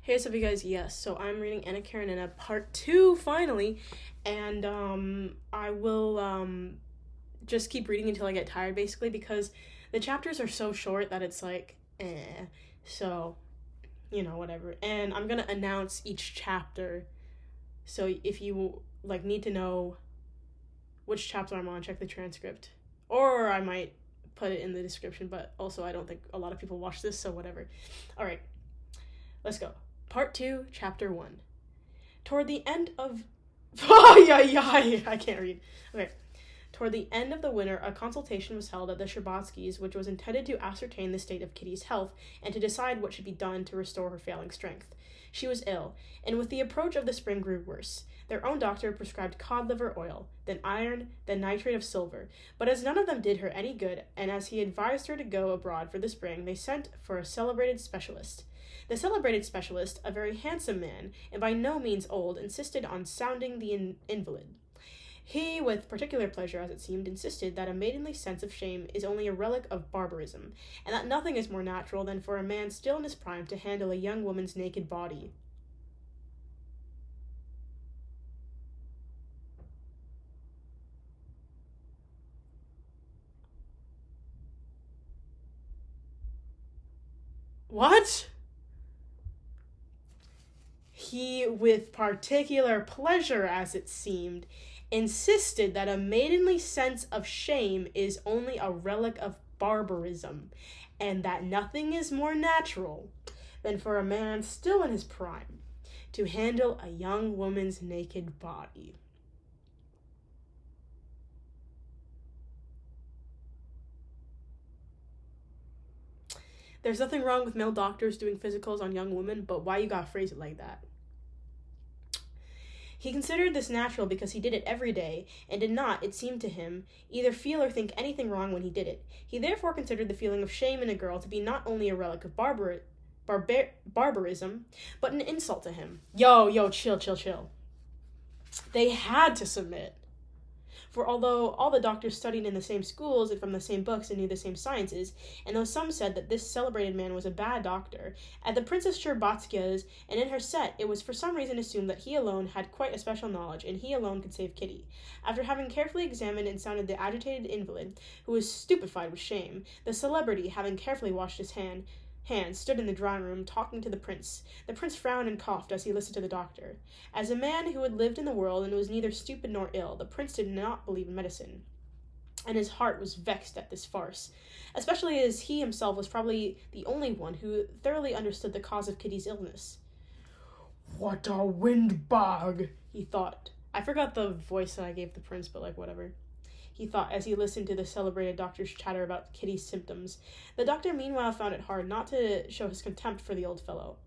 Hey, what's up, you guys? Yes, so I'm reading Karenina Part 2, finally, and, I will, just keep reading until I get tired, basically, because the chapters are so short that it's like, so, whatever. And I'm gonna announce each chapter, so if you, need to know which chapter I'm on, check the transcript. Or I might put it in the description, but also I don't think a lot of people watch this, so whatever. Alright, let's go. Part 2, Chapter 1. Toward the end of... I can't read. Okay. Toward the end of the winter, a consultation was held at the Sherbatskys, which was intended to ascertain the state of Kitty's health and to decide what should be done to restore her failing strength. She was ill, and with the approach of the spring grew worse. Their own doctor prescribed cod liver oil, then iron, then nitrate of silver, but as none of them did her any good, and as he advised her to go abroad for the spring, they sent for a celebrated specialist. The celebrated specialist, a very handsome man, and by no means old, insisted on sounding the invalid. He, with particular pleasure as it seemed, insisted that a maidenly sense of shame is only a relic of barbarism, and that nothing is more natural than for a man still in his prime to handle a young woman's naked body. What? He, with particular pleasure as it seemed, insisted that a maidenly sense of shame is only a relic of barbarism, and that nothing is more natural than for a man still in his prime to handle a young woman's naked body. There's nothing wrong with male doctors doing physicals on young women, but why you gotta phrase it like that? He considered this natural because he did it every day, and did not, it seemed to him, either feel or think anything wrong when he did it. He therefore considered the feeling of shame in a girl to be not only a relic of barbarism, but an insult to him. Yo, chill. They had to submit. For although all the doctors studied in the same schools and from the same books and knew the same sciences, and though some said that this celebrated man was a bad doctor, at the Princess Sherbatskaya's and in her set it was for some reason assumed that he alone had quite a special knowledge, and he alone could save Kitty. After having carefully examined and sounded the agitated invalid, who was stupefied with shame, the celebrity, having carefully washed his hands, stood in the drawing room talking to the prince. The prince frowned and coughed as he listened to the doctor. As a man who had lived in the world and was neither stupid nor ill, the prince did not believe in medicine, and his heart was vexed at this farce, especially as he himself was probably the only one who thoroughly understood the cause of Kitty's illness. "What a windbag," he thought. I forgot the voice that I gave the prince, but whatever. He thought as he listened to the celebrated doctor's chatter about Kitty's symptoms. The doctor meanwhile found it hard not to show his contempt for the old fellow,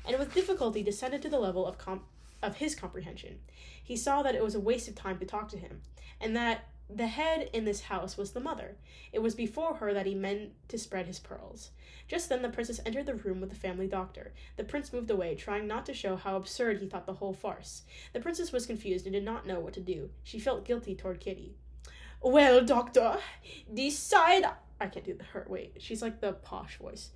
and with difficulty descended to the level of his comprehension. He saw that it was a waste of time to talk to him, and that the head in this house was the mother. It was before her that he meant to spread his pearls. Just then the princess entered the room with the family doctor. The prince moved away, trying not to show how absurd he thought the whole farce. The princess was confused and did not know what to do. She felt guilty toward Kitty. "Well, doctor, decide..." I can't do her. Wait, she's like the posh voice.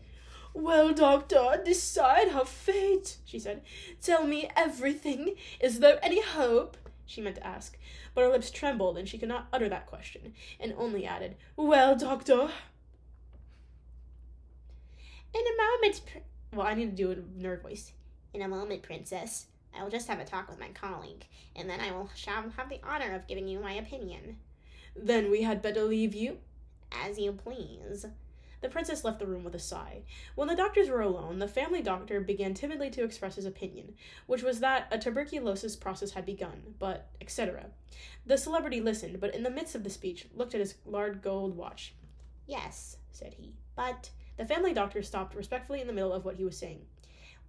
"Well, doctor, decide her fate," she said. "Tell me everything. Is there any hope?" She meant to ask, but her lips trembled and she could not utter that question, and only added, "Well, doctor." "In a moment, well, I need to do a nerd voice. In a moment, princess. I will just have a talk with my colleague, and then I shall have the honor of giving you my opinion." "Then we had better leave you?" "As you please." The princess left the room with a sigh. When the doctors were alone, the family doctor began timidly to express his opinion, which was that a tuberculosis process had begun, but etc. The celebrity listened, but in the midst of the speech looked at his large gold watch. "Yes," said he, "but..." The family doctor stopped respectfully in the middle of what he was saying.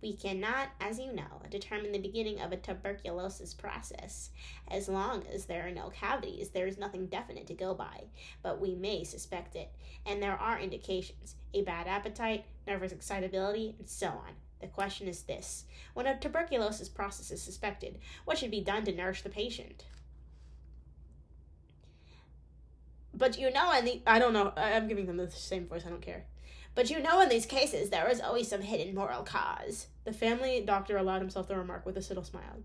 "We cannot, as you know, determine the beginning of a tuberculosis process. As long as there are no cavities, there is nothing definite to go by, but we may suspect it, and there are indications: a bad appetite, nervous excitability, and so on. The question is this: when a tuberculosis process is suspected, what should be done to nourish the patient?" "But I don't know. I'm giving them the same voice. I don't care. "But in these cases, there is always some hidden moral cause." The family doctor allowed himself the remark with a subtle smile.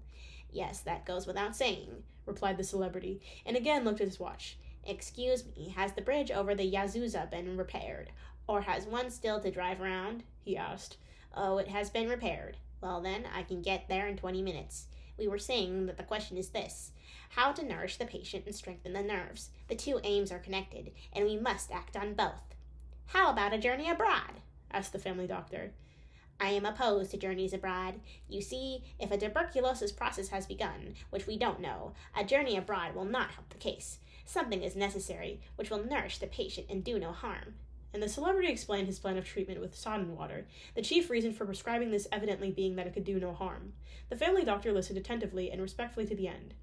Yes, that goes without saying, replied the celebrity, and again looked at his watch. Excuse me, has the bridge over the Yazuza been repaired? Or has one still to drive around? He asked. Oh, it has been repaired. Well then, I can get there in 20 minutes. We were saying that the question is this: how to nourish the patient and strengthen the nerves. The two aims are connected, and we must act on both. How about a journey abroad? Asked the family doctor. I am opposed to journeys abroad. You see, if a tuberculosis process has begun, which we don't know, a journey abroad will not help the case. Something is necessary which will nourish the patient and do no harm. And the celebrity explained his plan of treatment with sodden water, the chief reason for prescribing this evidently being that it could do no harm. The family doctor listened attentively and respectfully to the end.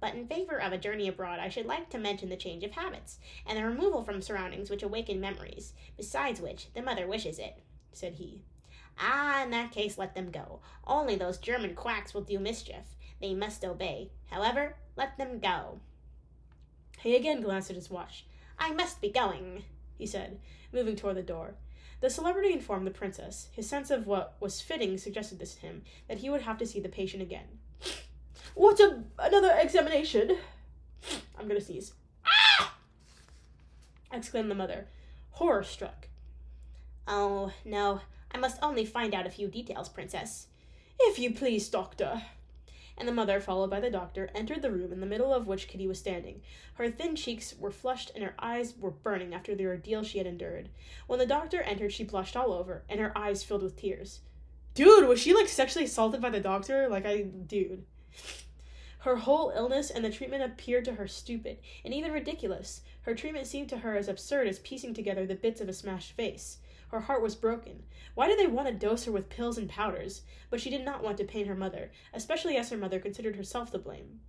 But in favor of a journey abroad, I should like to mention the change of habits, and the removal from surroundings which awaken memories, besides which the mother wishes it, said he. Ah, in that case, let them go. Only those German quacks will do mischief. They must obey. However, let them go. He again glanced at his watch. I must be going, he said, moving toward the door. The celebrity informed the princess. His sense of what was fitting suggested this to him, that he would have to see the patient again. What's another examination? I'm gonna sneeze. Ah! Exclaimed the mother, horror-struck. Oh, no, I must only find out a few details, princess. If you please, doctor. And the mother, followed by the doctor, entered the room in the middle of which Kitty was standing. Her thin cheeks were flushed and her eyes were burning after the ordeal she had endured. When the doctor entered, she blushed all over, and her eyes filled with tears. Dude, was she, sexually assaulted by the doctor? Dude. Her whole illness and the treatment appeared to her stupid, and even ridiculous. Her treatment seemed to her as absurd as piecing together the bits of a smashed face. Her heart was broken. Why did they want to dose her with pills and powders? But she did not want to pain her mother, especially as her mother considered herself to blame.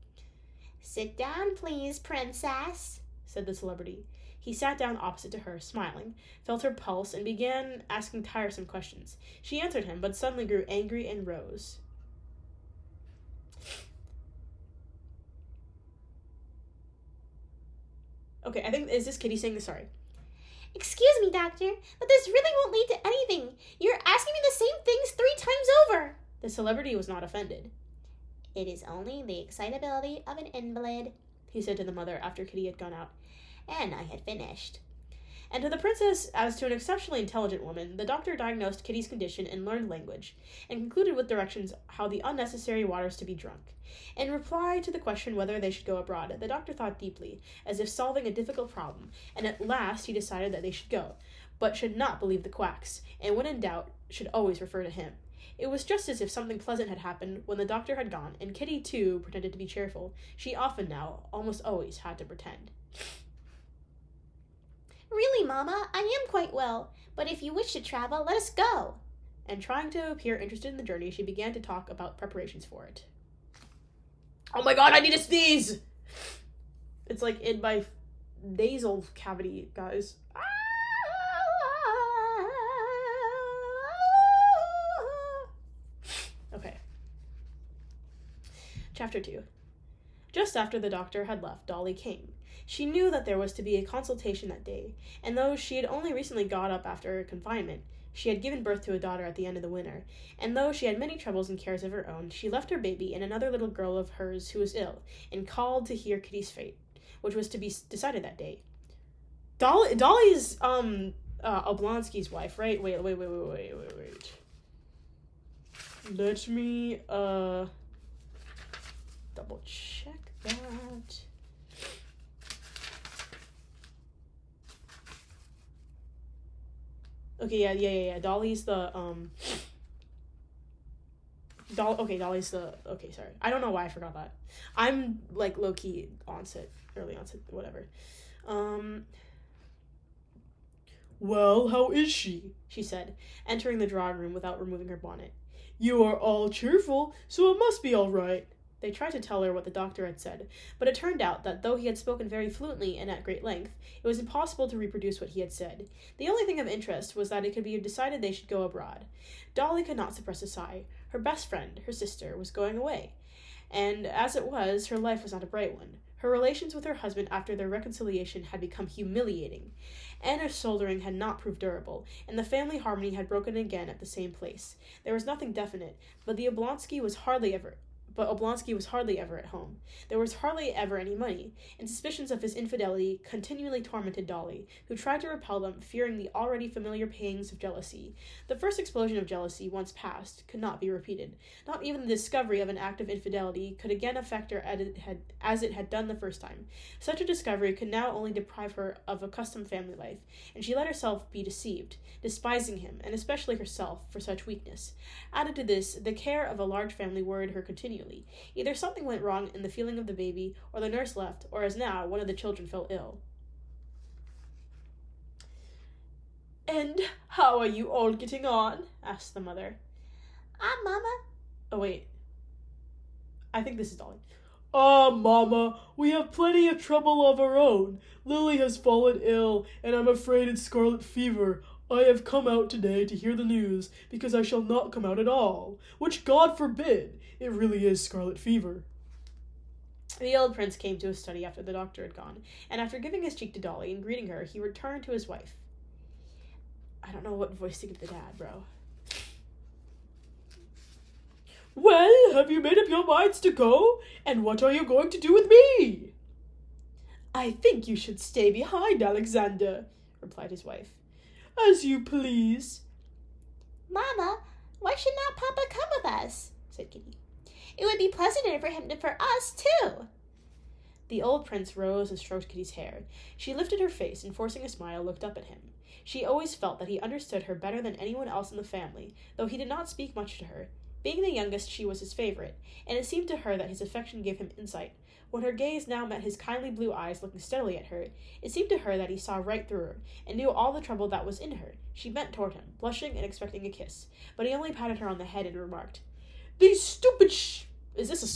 Sit down, please, princess, said the celebrity. He sat down opposite to her, smiling, felt her pulse, and began asking tiresome questions. She answered him, but suddenly grew angry and rose. Okay, is this Kitty saying this? Sorry. Excuse me, doctor, but this really won't lead to anything. You're asking me the same things 3 times over. The celebrity was not offended. It is only the excitability of an invalid, he said to the mother after Kitty had gone out. And I had finished. And to the princess, as to an exceptionally intelligent woman, the doctor diagnosed Kitty's condition in learned language, and concluded with directions how the unnecessary waters to be drunk. In reply to the question whether they should go abroad, the doctor thought deeply, as if solving a difficult problem, and at last he decided that they should go, but should not believe the quacks, and when in doubt, should always refer to him. It was just as if something pleasant had happened when the doctor had gone, and Kitty, too, pretended to be cheerful. She often now, almost always, had to pretend. Really, Mama, I am quite well, but if you wish to travel, let us go. And trying to appear interested in the journey, she began to talk about preparations for it. Oh my god, I need to sneeze! It's in my nasal cavity, guys. Okay. Chapter 2. Just after the doctor had left, Dolly came. She knew that there was to be a consultation that day, and though she had only recently got up after confinement, she had given birth to a daughter at the end of the winter, and though she had many troubles and cares of her own, she left her baby and another little girl of hers who was ill, and called to hear Kitty's fate, which was to be decided that day. Dolly's, Oblonsky's wife, right? Wait. Let me, double check that. Okay, yeah. Dolly's the, Dolly's the, okay, sorry. I don't know why I forgot that. I'm, low-key early onset, whatever. Well, how is she? She said, entering the drawing room without removing her bonnet. You are all cheerful, so it must be all right. They tried to tell her what the doctor had said, but it turned out that though he had spoken very fluently and at great length, it was impossible to reproduce what he had said. The only thing of interest was that it could be decided they should go abroad. Dolly could not suppress a sigh. Her best friend, her sister, was going away, and as it was, her life was not a bright one. Her relations with her husband after their reconciliation had become humiliating. Anna's soldering had not proved durable, and the family harmony had broken again at the same place. There was nothing definite, but Oblonsky was hardly ever at home. There was hardly ever any money, and suspicions of his infidelity continually tormented Dolly, who tried to repel them, fearing the already familiar pangs of jealousy. The first explosion of jealousy, once past, could not be repeated. Not even the discovery of an act of infidelity could again affect her as it had done the first time. Such a discovery could now only deprive her of accustomed family life, and she let herself be deceived, despising him, and especially herself, for such weakness. Added to this, the care of a large family worried her continually. Either something went wrong in the feeling of the baby, or the nurse left, or as now, one of the children fell ill. "And how are you all getting on?" asked the mother. Mama." Oh, wait. I think this is Dolly. Mama, we have plenty of trouble of our own. Lily has fallen ill, and I'm afraid it's scarlet fever. I have come out today to hear the news, because I shall not come out at all, which God forbid. It really is scarlet fever. The old prince came to his study after the doctor had gone, and after giving his cheek to Dolly and greeting her, he returned to his wife. I don't know what voice to give the dad, bro. "Well, have you made up your minds to go? And what are you going to do with me?" "I think you should stay behind, Alexander," replied his wife. "As you please." "Mama, why should not Papa come with us?" said Kitty. "It would be pleasanter for him for us, too." The old prince rose and stroked Kitty's hair. She lifted her face and, forcing a smile, looked up at him. She always felt that he understood her better than anyone else in the family, though he did not speak much to her. Being the youngest, she was his favorite, and it seemed to her that his affection gave him insight. When her gaze now met his kindly blue eyes looking steadily at her, it seemed to her that he saw right through her, and knew all the trouble that was in her. She bent toward him, blushing and expecting a kiss, but he only patted her on the head and remarked, "These stupid Is this a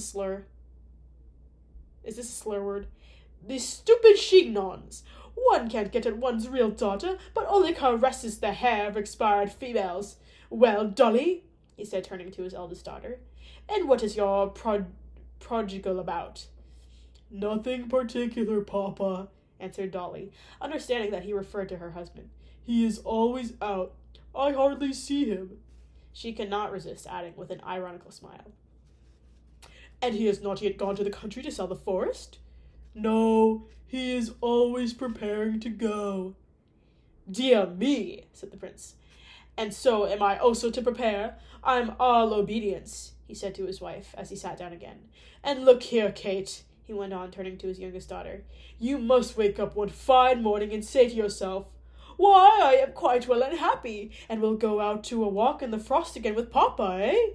slur? Is this a slur word? These stupid chignons! One can't get at one's real daughter, but only caresses the hair of expired females. Well, Dolly," he said, turning to his eldest daughter, "and what is your prodigal about?" "Nothing particular, Papa," answered Dolly, understanding that he referred to her husband. "He is always out. I hardly see him." She could not resist adding, with an ironical smile, "And he has not yet gone to the country to sell the forest?" "No, he is always preparing to go." "Dear me," said the prince. "And so am I also to prepare? I'm all obedience," he said to his wife, as he sat down again. "And look here, Kate," he went on, turning to his youngest daughter, "you must wake up one fine morning and say to yourself, 'Why, I am quite well and happy, and will go out to a walk in the frost again with Papa, eh?'"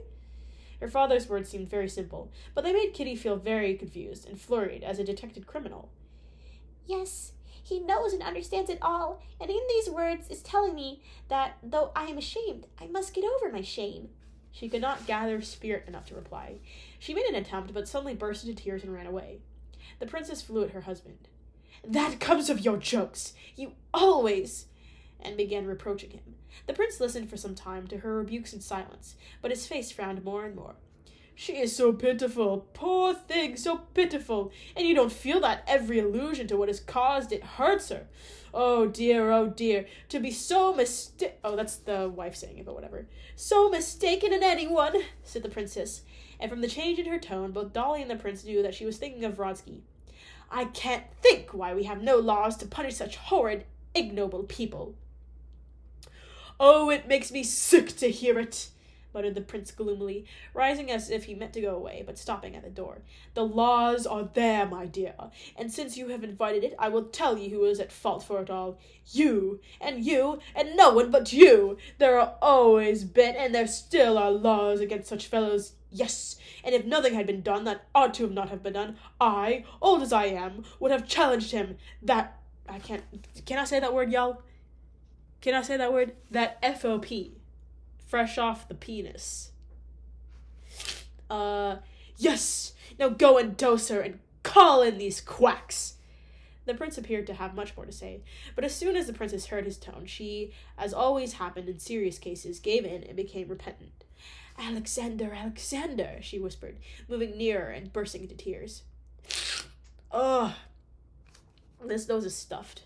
Her father's words seemed very simple, but they made Kitty feel very confused and flurried as a detected criminal. "Yes, he knows and understands it all, and in these words is telling me that, though I am ashamed, I must get over my shame." She could not gather spirit enough to reply. She made an attempt, but suddenly burst into tears and ran away. The princess flew at her husband. "That comes of your jokes! You always—" and began reproaching him. The prince listened for some time to her rebukes in silence, but his face frowned more and more. "She is so pitiful, poor thing, so pitiful, and you don't feel that every allusion to what has caused it hurts her. Oh dear, to be so Oh, that's the wife saying it, but whatever. So mistaken in anyone," said the princess, and from the change in her tone, both Dolly and the prince knew that she was thinking of Vrodsky. "I can't think why we have no laws to punish such horrid, ignoble people." "Oh, it makes me sick to hear it," muttered the prince gloomily, rising as if he meant to go away, but stopping at the door. "The laws are there, my dear, and since you have invited it, I will tell you who is at fault for it all. You, and no one but you. There are always been, and there still are laws against such fellows. Yes, and if nothing had been done that ought to have not have been done, I, old as I am, would have challenged him. Can I say that word, y'all? Can I say that word? That FOP. Fresh off the penis. Yes! Now go and dose her and call in these quacks!" The prince appeared to have much more to say, but as soon as the princess heard his tone, she, as always happened in serious cases, gave in and became repentant. "Alexander, she whispered, moving nearer and bursting into tears. Ugh. This nose is stuffed.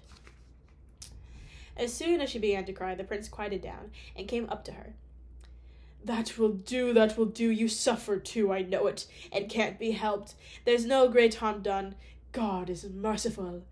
As soon as she began to cry, the prince quieted down and came up to her. That will do, that will do. You suffer too, I know it, and can't be helped. There's no great harm done. God is merciful.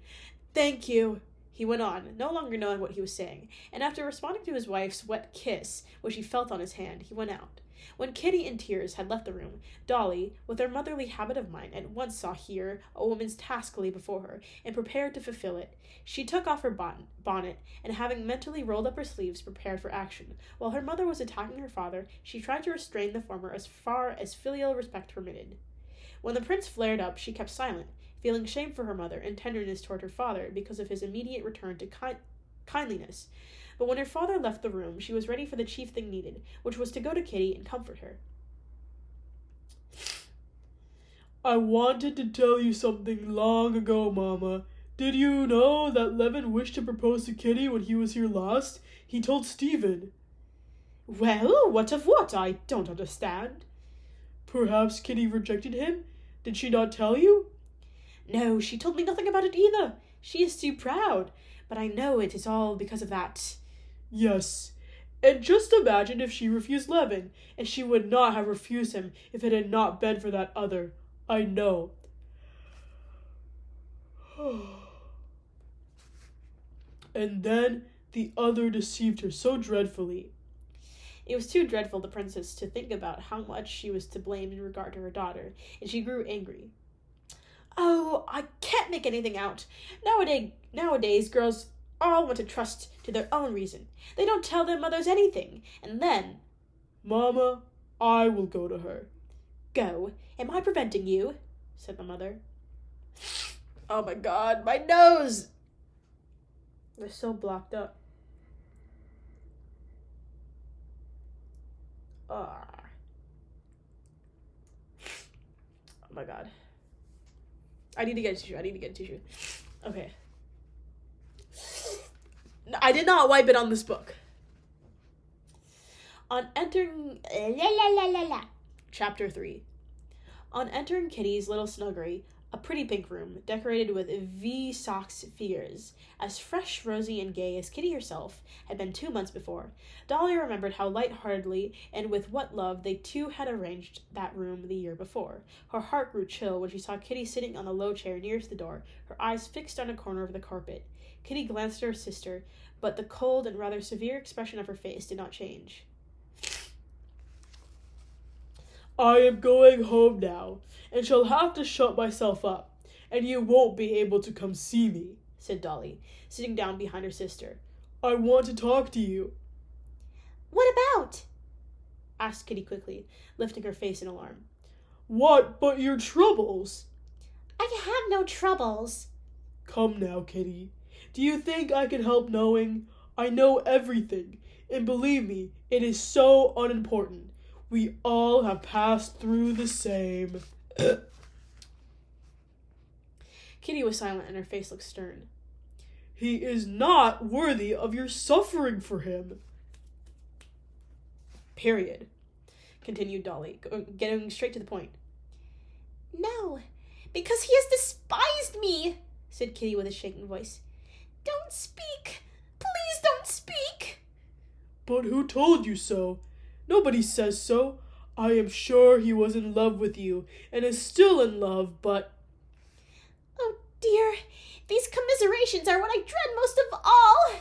Thank you, he went on, no longer knowing what he was saying, and after responding to his wife's wet kiss, which he felt on his hand, he went out. When Kitty, in tears, had left the room, Dolly, with her motherly habit of mind, at once saw here a woman's task lay before her, and prepared to fulfill it. She took off her bonnet, and having mentally rolled up her sleeves, prepared for action. While her mother was attacking her father, she tried to restrain the former as far as filial respect permitted. When the prince flared up, she kept silent, feeling shame for her mother and tenderness toward her father because of his immediate return to kindliness. But when her father left the room, she was ready for the chief thing needed, which was to go to Kitty and comfort her. I wanted to tell you something long ago, Mama. Did you know that Levin wished to propose to Kitty when he was here last? He told Stephen. Well, what of what? I don't understand. Perhaps Kitty rejected him? Did she not tell you? No, she told me nothing about it either. She is too proud. But I know it is all because of that. Yes, and just imagine if she refused Levin, and she would not have refused him if it had not been for that other. I know. And then the other deceived her so dreadfully. It was too dreadful the princess to think about how much she was to blame in regard to her daughter, and she grew angry. Oh, I can't make anything out. Nowadays, girls all want to trust to their own reason. They don't tell their mothers anything, and then... Mama, I will go to her. Go. Am I preventing you? Said the mother. Oh my God, my nose! They're so blocked up. Oh my God. I need to get a tissue. Okay. No, I did not wipe it on this book. On entering... Chapter 3. On entering Kitty's little snuggery, a pretty pink room, decorated with V-Sox figures, as fresh, rosy, and gay as Kitty herself had been 2 months before, Dolly remembered how light-heartedly and with what love they two had arranged that room the year before. Her heart grew chill when she saw Kitty sitting on the low chair nearest the door, her eyes fixed on a corner of the carpet. Kitty glanced at her sister, but the cold and rather severe expression of her face did not change. I am going home now, and shall have to shut myself up, and you won't be able to come see me, said Dolly, sitting down behind her sister. I want to talk to you. What about? Asked Kitty quickly, lifting her face in alarm. What but your troubles? I have no troubles. Come now, Kitty. Do you think I can help knowing? I know everything, and believe me, it is so unimportant. We all have passed through the same. Kitty was silent and her face looked stern. He is not worthy of your suffering for him. Period. Continued Dolly, getting straight to the point. No, because he has despised me, said Kitty with a shaking voice. Don't speak. Please don't speak. But who told you so? Nobody says so. I am sure he was in love with you, and is still in love, but... Oh, dear, these commiserations are what I dread most of all,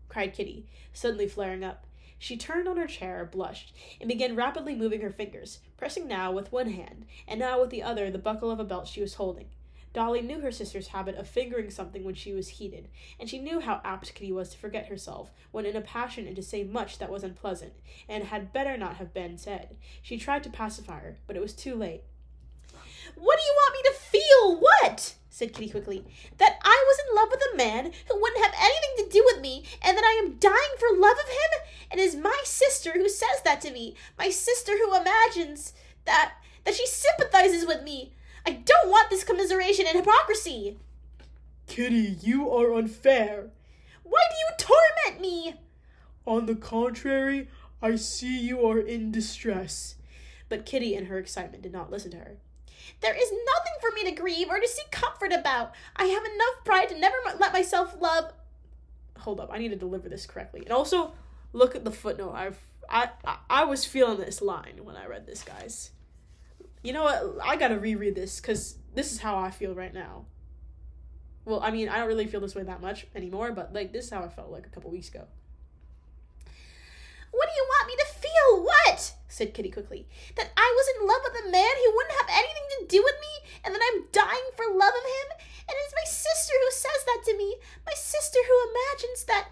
cried Kitty, suddenly flaring up. She turned on her chair, blushed, and began rapidly moving her fingers, pressing now with one hand, and now with the other the buckle of a belt she was holding. Dolly knew her sister's habit of fingering something when she was heated, and she knew how apt Kitty was to forget herself when in a passion and to say much that was unpleasant, and had better not have been said. She tried to pacify her, but it was too late. What do you want me to feel? What? Said Kitty quickly. That I was in love with a man who wouldn't have anything to do with me, and that I am dying for love of him? It is my sister who says that to me, my sister who imagines that she sympathizes with me. I don't want this commiseration and hypocrisy. Kitty, you are unfair. Why do you torment me? On the contrary, I see you are in distress. But Kitty, in her excitement, did not listen to her. There is nothing for me to grieve or to seek comfort about. I have enough pride to never let myself love. Hold up, I need to deliver this correctly. And also, look at the footnote. I was feeling this line when I read this, guys. You know what? I gotta reread this, because this is how I feel right now. Well, I mean, I don't really feel this way that much anymore, but, like, this is how I felt, like, a couple weeks ago. What do you want me to feel? What? Said Kitty quickly. That I was in love with a man who wouldn't have anything to do with me, and that I'm dying for love of him? And it's my sister who says that to me. My sister who imagines that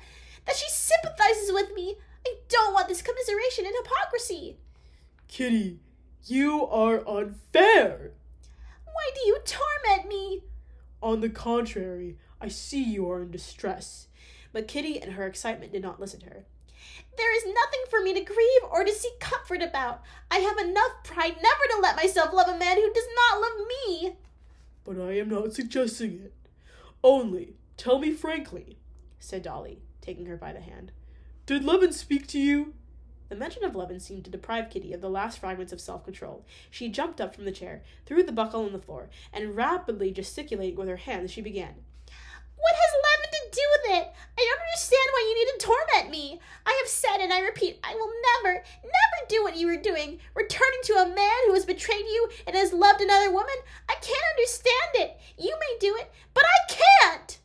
she sympathizes with me. I don't want this commiseration and hypocrisy. Kitty, you are unfair. Why do you torment me? On the contrary, I see you are in distress. But Kitty, in her excitement, did not listen to her. There is nothing for me to grieve or to seek comfort about. I have enough pride never to let myself love a man who does not love me. But I am not suggesting it. Only, tell me frankly, said Dolly, taking her by the hand. Did Levin speak to you? The mention of Levin seemed to deprive Kitty of the last fragments of self-control. She jumped up from the chair, threw the buckle on the floor, and rapidly gesticulating with her hands, she began. What has Levin to do with it? I don't understand why you need to torment me. I have said and I repeat, I will never do what you are doing. Returning to a man who has betrayed you and has loved another woman. I can't understand it. You may do it, but I can't.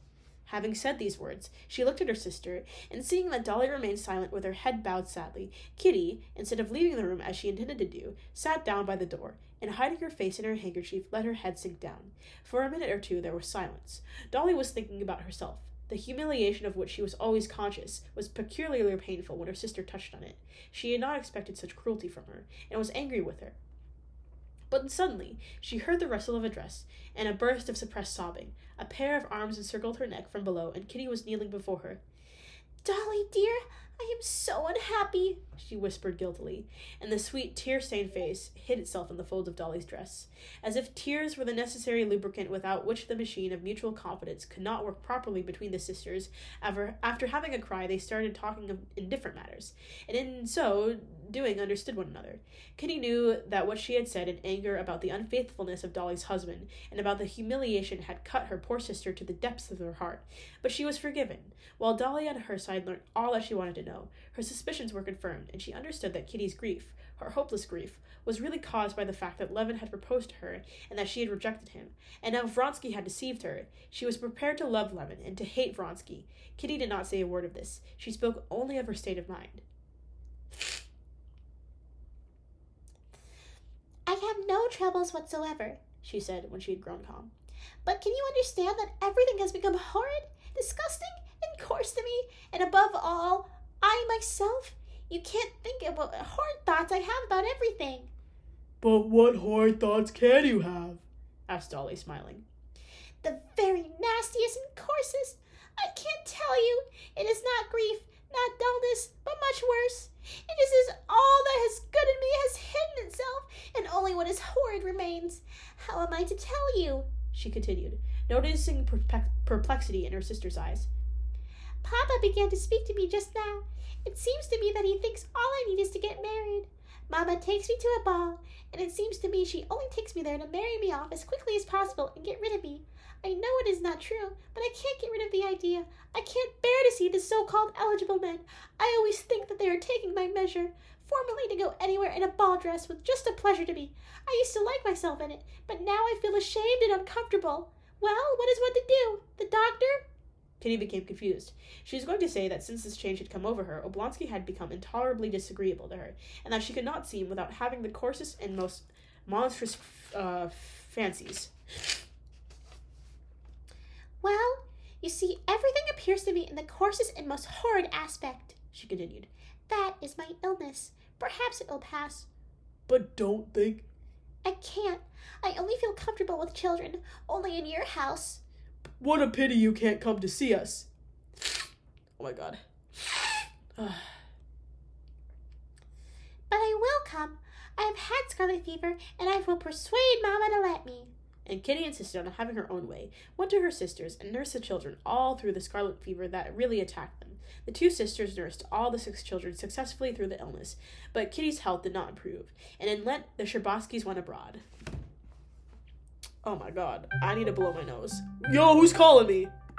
Having said these words, she looked at her sister, and seeing that Dolly remained silent with her head bowed sadly, Kitty, instead of leaving the room as she intended to do, sat down by the door, and hiding her face in her handkerchief, let her head sink down. For a minute or two there was silence. Dolly was thinking about herself. The humiliation of which she was always conscious was peculiarly painful when her sister touched on it. She had not expected such cruelty from her, and was angry with her. But suddenly she heard the rustle of a dress, and a burst of suppressed sobbing. A pair of arms encircled her neck from below, and Kitty was kneeling before her. Dolly, dear, I am so unhappy, she whispered guiltily, and the sweet, tear-stained face hid itself in the folds of Dolly's dress, as if tears were the necessary lubricant without which the machine of mutual confidence could not work properly between the sisters. After having a cry, they started talking of indifferent matters, and in so doing understood one another. Kitty knew that what she had said in anger about the unfaithfulness of Dolly's husband and about the humiliation had cut her poor sister to the depths of her heart, but she was forgiven. While Dolly on her side learned all that she wanted to know, her suspicions were confirmed, and she understood that Kitty's grief, her hopeless grief, was really caused by the fact that Levin had proposed to her and that she had rejected him, and now Vronsky had deceived her. She was prepared to love Levin and to hate Vronsky. Kitty did not say a word of this. She spoke only of her state of mind. I have no troubles whatsoever, she said when she had grown calm. But can you understand that everything has become horrid, disgusting, and coarse to me, and above all, I myself? You can't think of what horrid thoughts I have about everything. But what horrid thoughts can you have? Asked Dolly, smiling. The very nastiest and coarsest. I can't tell you. It is not grief, not dullness, but much worse. It is as all that has good in me has hidden itself, and only what is horrid remains. How am I to tell you? She continued, noticing perplexity in her sister's eyes. Papa began to speak to me just now. It seems to me that he thinks all I need is to get married. Mama takes me to a ball, and it seems to me she only takes me there to marry me off as quickly as possible and get rid of me. I know it is not true, but I can't get rid of the idea. I can't bear to see the so-called eligible men. I always think that they are taking my measure. Formerly to go anywhere in a ball dress was just a pleasure to me. I used to like myself in it, but now I feel ashamed and uncomfortable. Well, what is one to do? The doctor? Kitty became confused. She was going to say that since this change had come over her, Oblonsky had become intolerably disagreeable to her, and that she could not see him without having the coarsest and most monstrous fancies. Well, you see, everything appears to me in the coarsest and most horrid aspect, she continued. That is my illness. Perhaps it will pass. But don't think. I can't. I only feel comfortable with children, only in your house. What a pity you can't come to see us. Oh my God. But I will come. I have had scarlet fever, and I will persuade Mama to let me. And Kitty insisted on having her own way, went to her sisters, and nursed the children all through the scarlet fever that really attacked them. The two sisters nursed all the 6 children successfully through the illness, but Kitty's health did not improve, and in Lent the Sherbaskys went abroad. Oh my god, I need to blow my nose. Yo, who's calling me?